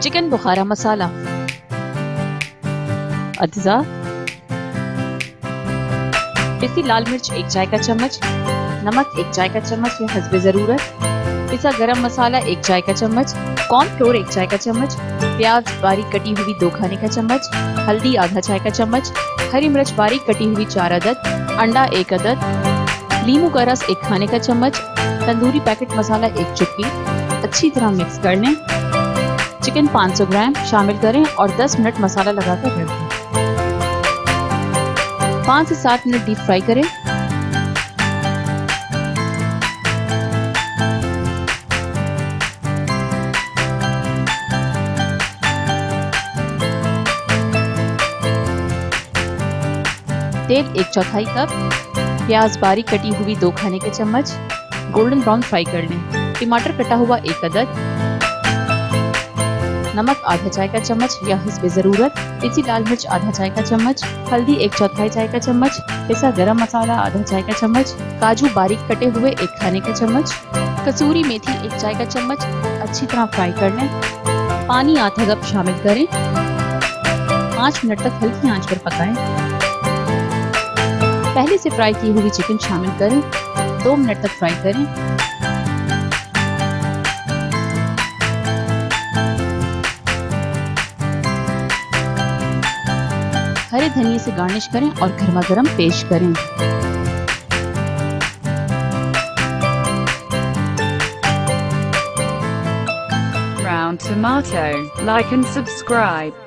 Chicken बुखारा मसाला, अज्जा पिसी लाल मिर्च 1 चाय का चम्मच, नमक 1 चाय का चम्मच या हस्बे जरूरत, पिसा गरम मसाला 1 चाय का चम्मच, कॉर्नफ्लोर 1 चाय का चम्मच, प्याज बारीक कटी हुई 2 खाने का चम्मच, हल्दी आधा चाय का चम्मच, हरी मिर्च बारीक कटी हुई 4 अदद, अंडा 1 अदद, नींबू का रस 1 खाने का चम्मच, तंदूरी पैकेट मसाला 1 चुटकी। अच्छी तरह मिक्स कर लें। चिकन 500 ग्राम शामिल करें और 10 मिनट मसाला लगाकर रख दें। 5 से 7 मिनट डीप फ्राई करें। तेल 1/4 कप, प्याज बारीक कटी हुई 2 खाने के चम्मच, गोल्डन ब्राउन फ्राई कर लें। टमाटर कटा हुआ 1 अदद, नमक आधा चाय का चम्मच या हिस्बे जरूरत, पिसी लाल मिर्च आधा चाय का चम्मच, हल्दी 1/4 चाय का चम्मच, पिसा गरम मसाला आधा चाय का चम्मच, काजू बारीक कटे हुए 1 खाने का चम्मच, कसूरी मेथी 1 चाय का चम्मच। अच्छी तरह फ्राई कर लें। पानी आधा कप शामिल करें। 5 मिनट तक हल्की आंच पर पकाएं। पहले से फ्राई की हुई चिकन शामिल करें। 2 मिनट तक फ्राई करें। हरे धनिये से गार्निश करें और गर्मा गर्म पेश करें। Brown tomato, like and subscribe.